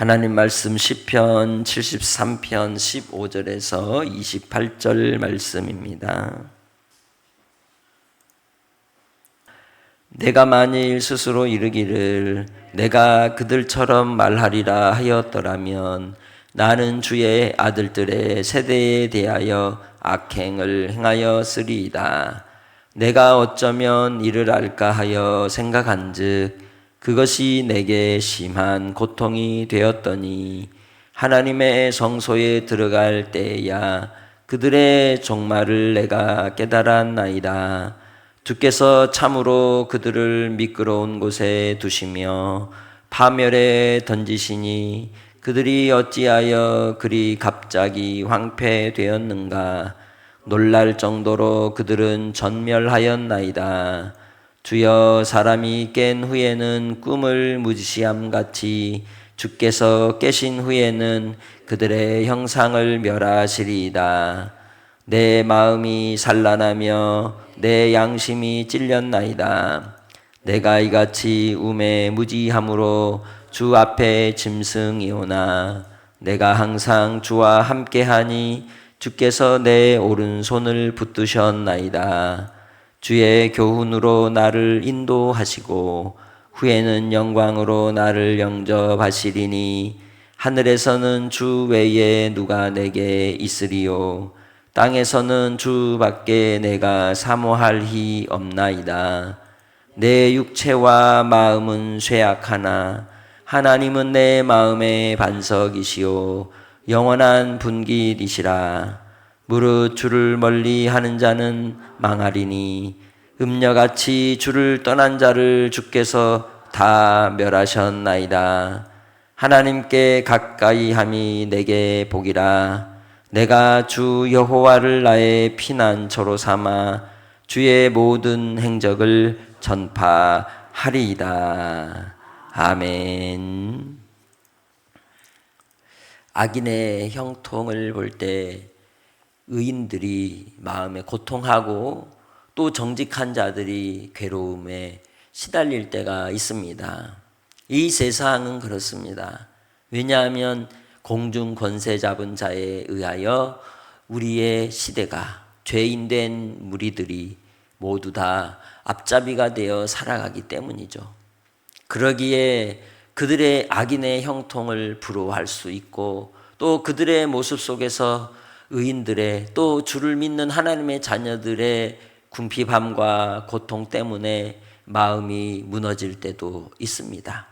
하나님 말씀 시편 73편 15절에서 28절 말씀입니다. 내가 만일 스스로 이르기를 내가 그들처럼 말하리라 하였더라면 나는 주의 아들들의 세대에 대하여 악행을 행하였으리이다. 내가 어쩌면 이를 알까 하여 생각한즉 그것이 내게 심한 고통이 되었더니 하나님의 성소에 들어갈 때야 그들의 종말을 내가 깨달았나이다. 주께서 참으로 그들을 미끄러운 곳에 두시며 파멸에 던지시니 그들이 어찌하여 그리 갑자기 황폐되었는가. 놀랄 정도로 그들은 전멸하였나이다. 주여, 사람이 깬 후에는 꿈을 무지시함같이 주께서 깨신 후에는 그들의 형상을 멸하시리이다. 내 마음이 산란하며 내 양심이 찔렸나이다. 내가 이같이 우매 무지함으로 주 앞에 짐승이오나 내가 항상 주와 함께하니 주께서 내 오른손을 붙드셨나이다. 주의 교훈으로 나를 인도하시고 후에는 영광으로 나를 영접하시리니 하늘에서는 주 외에 누가 내게 있으리요. 땅에서는 주밖에 내가 사모할 히 없나이다. 내 육체와 마음은 쇠약하나 하나님은 내 마음의 반석이시오 영원한 분깃이시라. 무릇 주를 멀리 하는 자는 망하리니 음녀같이 주를 떠난 자를 주께서 다 멸하셨나이다. 하나님께 가까이 함이 내게 복이라. 내가 주 여호와를 나의 피난처로 삼아 주의 모든 행적을 전파하리이다. 아멘. 악인의 형통을 볼 때 의인들이 마음에 고통하고 또 정직한 자들이 괴로움에 시달릴 때가 있습니다. 이 세상은 그렇습니다. 왜냐하면 공중 권세 잡은 자에 의하여 우리의 시대가 죄인된 무리들이 모두 다 앞잡이가 되어 살아가기 때문이죠. 그러기에 그들의 악인의 형통을 부러워할 수 있고 또 그들의 모습 속에서 의인들의 또 주를 믿는 하나님의 자녀들의 궁핍함과 고통 때문에 마음이 무너질 때도 있습니다.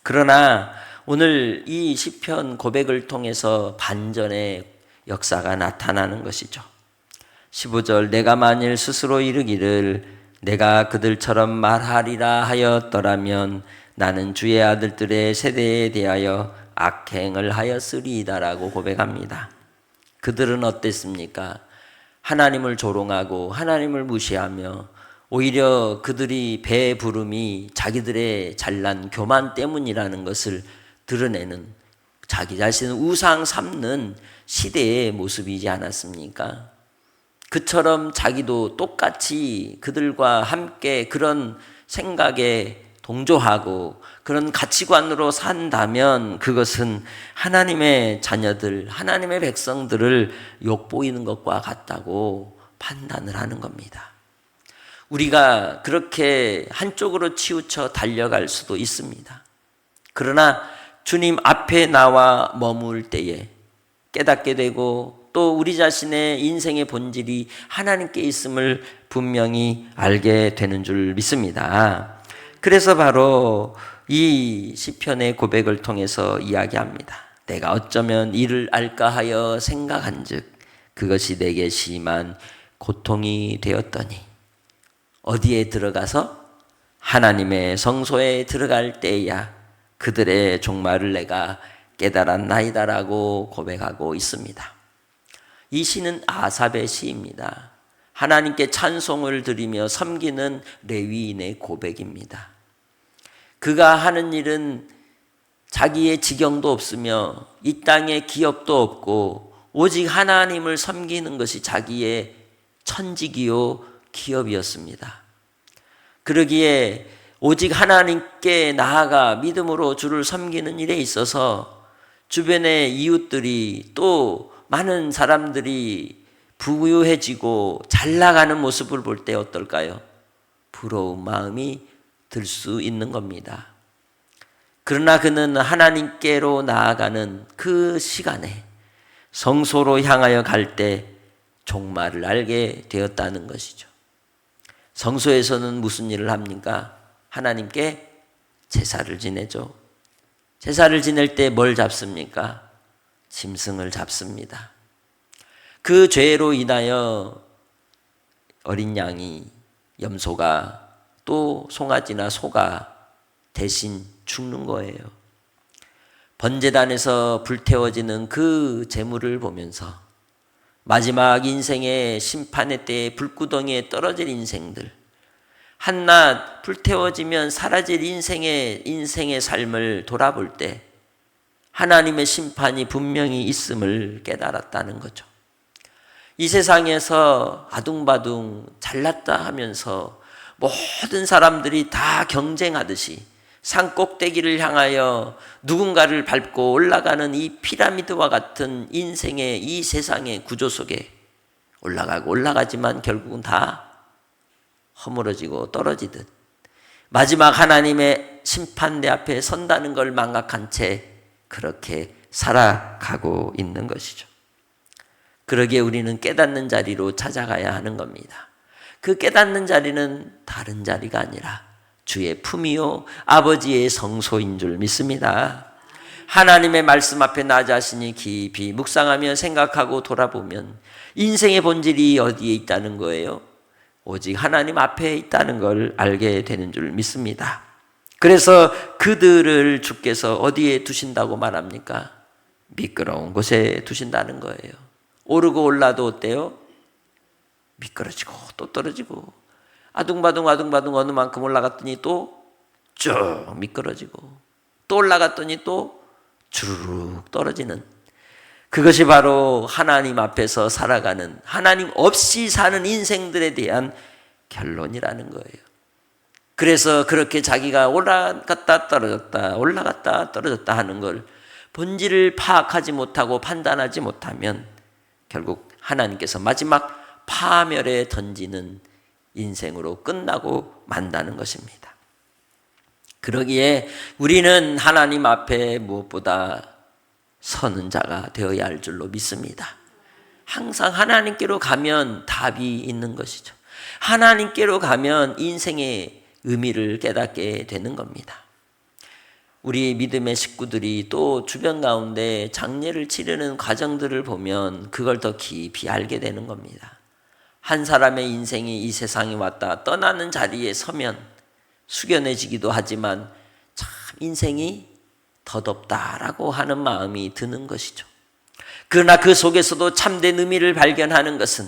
그러나 오늘 이 시편 고백을 통해서 반전의 역사가 나타나는 것이죠. 15절 내가 만일 스스로 이르기를 내가 그들처럼 말하리라 하였더라면 나는 주의 아들들의 세대에 대하여 악행을 하였으리이다라고 고백합니다. 그들은 어땠습니까? 하나님을 조롱하고 하나님을 무시하며 오히려 그들이 배부름이 자기들의 잘난 교만 때문이라는 것을 드러내는 자기 자신을 우상 삼는 시대의 모습이지 않았습니까? 그처럼 자기도 똑같이 그들과 함께 그런 생각에 동조하고 그런 가치관으로 산다면 그것은 하나님의 자녀들, 하나님의 백성들을 욕보이는 것과 같다고 판단을 하는 겁니다. 우리가 그렇게 한쪽으로 치우쳐 달려갈 수도 있습니다. 그러나 주님 앞에 나와 머물 때에 깨닫게 되고 또 우리 자신의 인생의 본질이 하나님께 있음을 분명히 알게 되는 줄 믿습니다. 그래서 바로 이 시편의 고백을 통해서 이야기합니다. 내가 어쩌면 이를 알까 하여 생각한즉 그것이 내게 심한 고통이 되었더니 어디에 들어가서 하나님의 성소에 들어갈 때야 그들의 종말을 내가 깨달았나이다라고 고백하고 있습니다. 이 시는 아삽의 시입니다. 하나님께 찬송을 드리며 섬기는 레위인의 고백입니다. 그가 하는 일은 자기의 지경도 없으며 이 땅에 기업도 없고 오직 하나님을 섬기는 것이 자기의 천직이요 기업이었습니다. 그러기에 오직 하나님께 나아가 믿음으로 주를 섬기는 일에 있어서 주변의 이웃들이 또 많은 사람들이 부유해지고 잘 나가는 모습을 볼 때 어떨까요? 부러운 마음이 들 수 있는 겁니다. 그러나 그는 하나님께로 나아가는 그 시간에 성소로 향하여 갈 때 종말을 알게 되었다는 것이죠. 성소에서는 무슨 일을 합니까? 하나님께 제사를 지내죠. 제사를 지낼 때 뭘 잡습니까? 짐승을 잡습니다. 그 죄로 인하여 어린 양이, 염소가, 또 송아지나 소가 대신 죽는 거예요. 번제단에서 불태워지는 그 제물을 보면서 마지막 인생의 심판의 때에 불구덩이에 떨어질 인생들, 한낱 불태워지면 사라질 인생의 삶을 돌아볼 때 하나님의 심판이 분명히 있음을 깨달았다는 거죠. 이 세상에서 아둥바둥 잘났다 하면서 모든 사람들이 다 경쟁하듯이 산 꼭대기를 향하여 누군가를 밟고 올라가는 이 피라미드와 같은 인생의 이 세상의 구조 속에 올라가고 올라가지만 결국은 다 허물어지고 떨어지듯 마지막 하나님의 심판대 앞에 선다는 걸 망각한 채 그렇게 살아가고 있는 것이죠. 그러기에 우리는 깨닫는 자리로 찾아가야 하는 겁니다. 그 깨닫는 자리는 다른 자리가 아니라 주의 품이요 아버지의 성소인 줄 믿습니다. 하나님의 말씀 앞에 나 자신이 깊이 묵상하며 생각하고 돌아보면 인생의 본질이 어디에 있다는 거예요? 오직 하나님 앞에 있다는 걸 알게 되는 줄 믿습니다. 그래서 그들을 주께서 어디에 두신다고 말합니까? 미끄러운 곳에 두신다는 거예요. 오르고 올라도 어때요? 미끄러지고 또 떨어지고 아둥바둥 어느 만큼 올라갔더니 또 쭉 미끄러지고 또 올라갔더니 또 주르륵 떨어지는, 그것이 바로 하나님 앞에서 살아가는, 하나님 없이 사는 인생들에 대한 결론이라는 거예요. 그래서 그렇게 자기가 올라갔다 떨어졌다 하는 걸 본질을 파악하지 못하고 판단하지 못하면 결국 하나님께서 마지막 파멸에 던지는 인생으로 끝나고 만다는 것입니다. 그러기에 우리는 하나님 앞에 무엇보다 서는 자가 되어야 할 줄로 믿습니다. 항상 하나님께로 가면 답이 있는 것이죠. 하나님께로 가면 인생의 의미를 깨닫게 되는 겁니다. 우리 믿음의 식구들이 또 주변 가운데 장례를 치르는 과정들을 보면 그걸 더 깊이 알게 되는 겁니다. 한 사람의 인생이 이 세상에 왔다 떠나는 자리에 서면 숙연해지기도 하지만 참 인생이 덧없다라고 하는 마음이 드는 것이죠. 그러나 그 속에서도 참된 의미를 발견하는 것은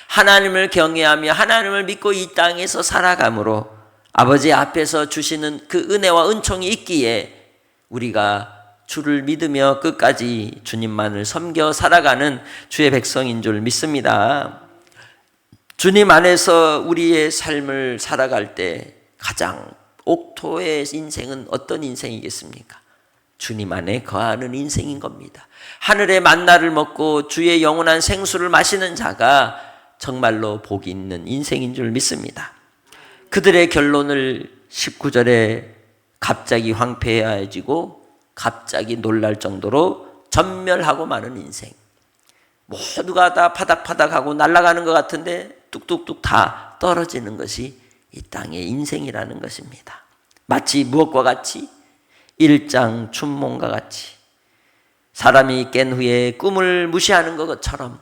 하나님을 경외하며 하나님을 믿고 이 땅에서 살아감으로 아버지 앞에서 주시는 그 은혜와 은총이 있기에 우리가 주를 믿으며 끝까지 주님만을 섬겨 살아가는 주의 백성인 줄 믿습니다. 주님 안에서 우리의 삶을 살아갈 때 가장 옥토의 인생은 어떤 인생이겠습니까? 주님 안에 거하는 인생인 겁니다. 하늘의 만나를 먹고 주의 영원한 생수를 마시는 자가 정말로 복이 있는 인생인 줄 믿습니다. 그들의 결론을 19절에 갑자기 황폐해지고 갑자기 놀랄 정도로 전멸하고 마는 인생. 모두가 다 파닥파닥하고 날아가는 것 같은데 뚝뚝뚝 다 떨어지는 것이 이 땅의 인생이라는 것입니다. 마치 무엇과 같이? 일장 춘몽과 같이 사람이 깬 후에 꿈을 무시하는 것처럼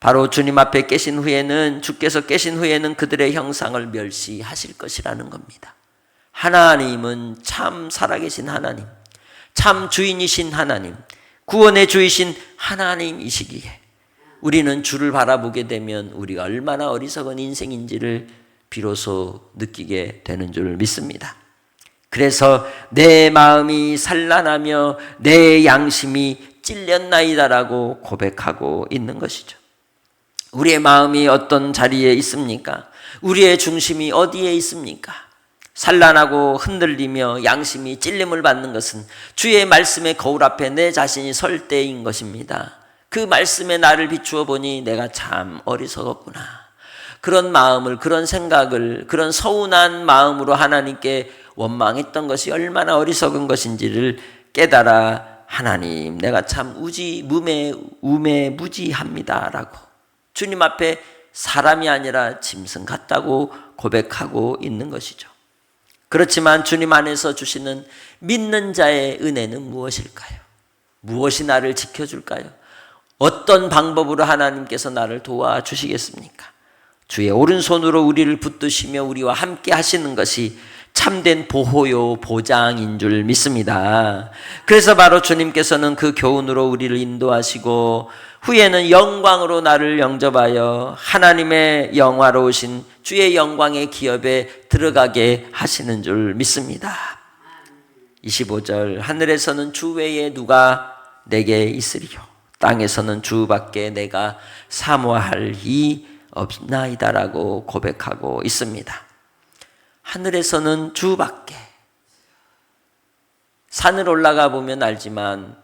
바로 주님 앞에 계신 후에는, 주께서 계신 후에는 그들의 형상을 멸시하실 것이라는 겁니다. 하나님은 참 살아계신 하나님, 참 주인이신 하나님, 구원의 주이신 하나님이시기에 우리는 주를 바라보게 되면 우리가 얼마나 어리석은 인생인지를 비로소 느끼게 되는 줄 믿습니다. 그래서 내 마음이 산란하며 내 양심이 찔렸나이다라고 고백하고 있는 것이죠. 우리의 마음이 어떤 자리에 있습니까? 우리의 중심이 어디에 있습니까? 산란하고 흔들리며 양심이 찔림을 받는 것은 주의 말씀의 거울 앞에 내 자신이 설 때인 것입니다. 그 말씀에 나를 비추어 보니 내가 참 어리석었구나. 그런 마음을, 그런 생각을, 그런 서운한 마음으로 하나님께 원망했던 것이 얼마나 어리석은 것인지를 깨달아 하나님, 내가 참 우매무지합니다 라고 주님 앞에 사람이 아니라 짐승 같다고 고백하고 있는 것이죠. 그렇지만 주님 안에서 주시는 믿는 자의 은혜는 무엇일까요? 무엇이 나를 지켜줄까요? 어떤 방법으로 하나님께서 나를 도와주시겠습니까? 주의 오른손으로 우리를 붙드시며 우리와 함께 하시는 것이 참된 보호요 보장인 줄 믿습니다. 그래서 바로 주님께서는 그 교훈으로 우리를 인도하시고 후에는 영광으로 나를 영접하여 하나님의 영화로우신 주의 영광의 기업에 들어가게 하시는 줄 믿습니다. 25절, 하늘에서는 주 외에 누가 내게 있으리요, 땅에서는 주밖에 내가 사모할 이 없나이다라고 고백하고 있습니다. 하늘에서는 주밖에. 산을 올라가 보면 알지만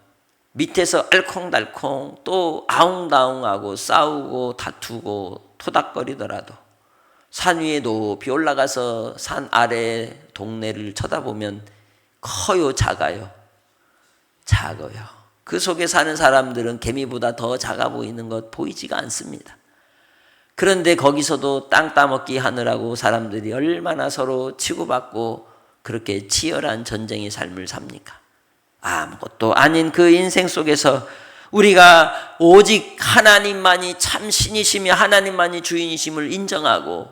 밑에서 알콩달콩 또 아웅다웅하고 싸우고 다투고 토닥거리더라도 산 위에 높이 올라가서 산 아래 동네를 쳐다보면 커요, 작아요? 작아요. 그 속에 사는 사람들은 개미보다 더 작아 보이는 것 보이지가 않습니다. 그런데 거기서도 땅 따먹기 하느라고 사람들이 얼마나 서로 치고받고 그렇게 치열한 전쟁의 삶을 삽니까? 아무것도 아닌 그 인생 속에서 우리가 오직 하나님만이 참 신이시며 하나님만이 주인이심을 인정하고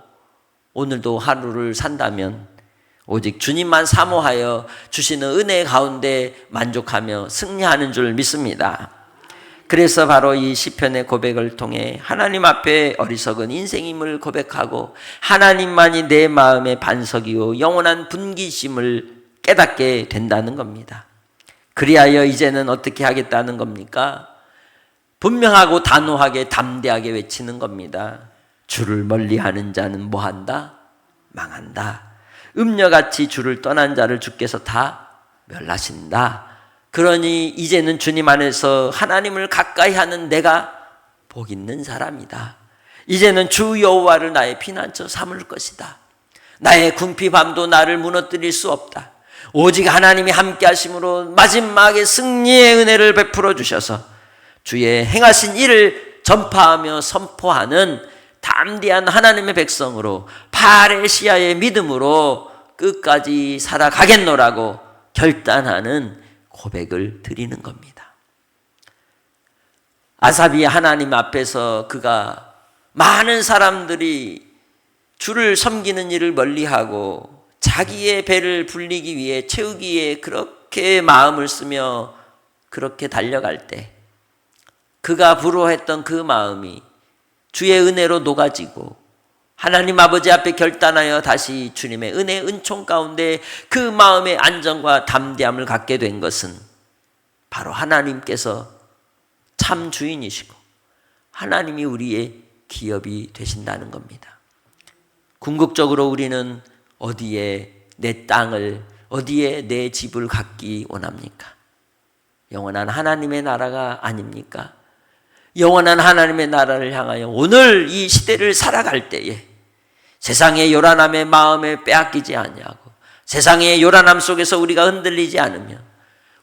오늘도 하루를 산다면 오직 주님만 사모하여 주시는 은혜 가운데 만족하며 승리하는 줄 믿습니다. 그래서 바로 이 시편의 고백을 통해 하나님 앞에 어리석은 인생임을 고백하고 하나님만이 내 마음의 반석이요 영원한 분기심을 깨닫게 된다는 겁니다. 그리하여 이제는 어떻게 하겠다는 겁니까? 분명하고 단호하게 담대하게 외치는 겁니다. 주를 멀리하는 자는 뭐한다? 망한다. 음녀같이 주를 떠난 자를 주께서 다 멸하신다. 그러니 이제는 주님 안에서 하나님을 가까이 하는 내가 복 있는 사람이다. 이제는 주 여호와를 나의 피난처 삼을 것이다. 나의 궁핍함도 나를 무너뜨릴 수 없다. 오직 하나님이 함께 하심으로 마지막에 승리의 은혜를 베풀어 주셔서 주의 행하신 일을 전파하며 선포하는 담대한 하나님의 백성으로 파레시아의 믿음으로 끝까지 살아가겠노라고 결단하는 고백을 드리는 겁니다. 아삽이 하나님 앞에서 그가 많은 사람들이 주를 섬기는 일을 멀리하고 자기의 배를 불리기 위해 채우기 위해 그렇게 마음을 쓰며 그렇게 달려갈 때 그가 부러워했던 그 마음이 주의 은혜로 녹아지고 하나님 아버지 앞에 결단하여 다시 주님의 은혜 은총 가운데 그 마음의 안정과 담대함을 갖게 된 것은 바로 하나님께서 참 주인이시고 하나님이 우리의 기업이 되신다는 겁니다. 궁극적으로 우리는 어디에 내 땅을, 어디에 내 집을 갖기 원합니까? 영원한 하나님의 나라가 아닙니까? 영원한 하나님의 나라를 향하여 오늘 이 시대를 살아갈 때에 세상의 요란함의 마음에 빼앗기지 아니하고 세상의 요란함 속에서 우리가 흔들리지 않으며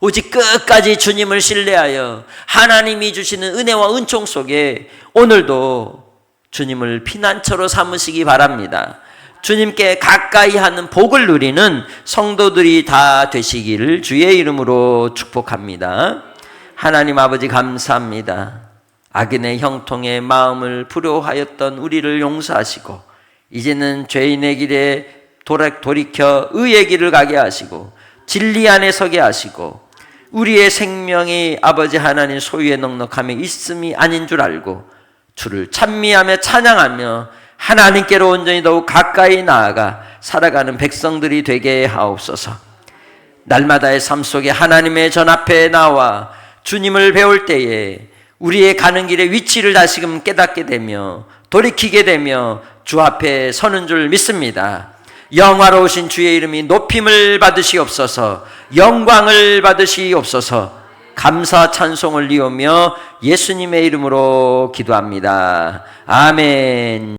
오직 끝까지 주님을 신뢰하여 하나님이 주시는 은혜와 은총 속에 오늘도 주님을 피난처로 삼으시기 바랍니다. 주님께 가까이 하는 복을 누리는 성도들이 다 되시기를 주의 이름으로 축복합니다. 하나님 아버지 감사합니다. 악인의 형통에 마음을 불효하였던 우리를 용서하시고 이제는 죄인의 길에 돌이켜 의의 길을 가게 하시고 진리 안에 서게 하시고 우리의 생명이 아버지 하나님 소유에 넉넉함에 있음이 아닌 줄 알고 주를 찬미하며 찬양하며 하나님께로 온전히 더욱 가까이 나아가 살아가는 백성들이 되게 하옵소서. 날마다의 삶 속에 하나님의 전 앞에 나와 주님을 배울 때에 우리의 가는 길의 위치를 다시금 깨닫게 되며 돌이키게 되며 주 앞에 서는 줄 믿습니다. 영화로우신 주의 이름이 높임을 받으시옵소서. 영광을 받으시옵소서. 감사 찬송을 이으며 예수님의 이름으로 기도합니다. 아멘.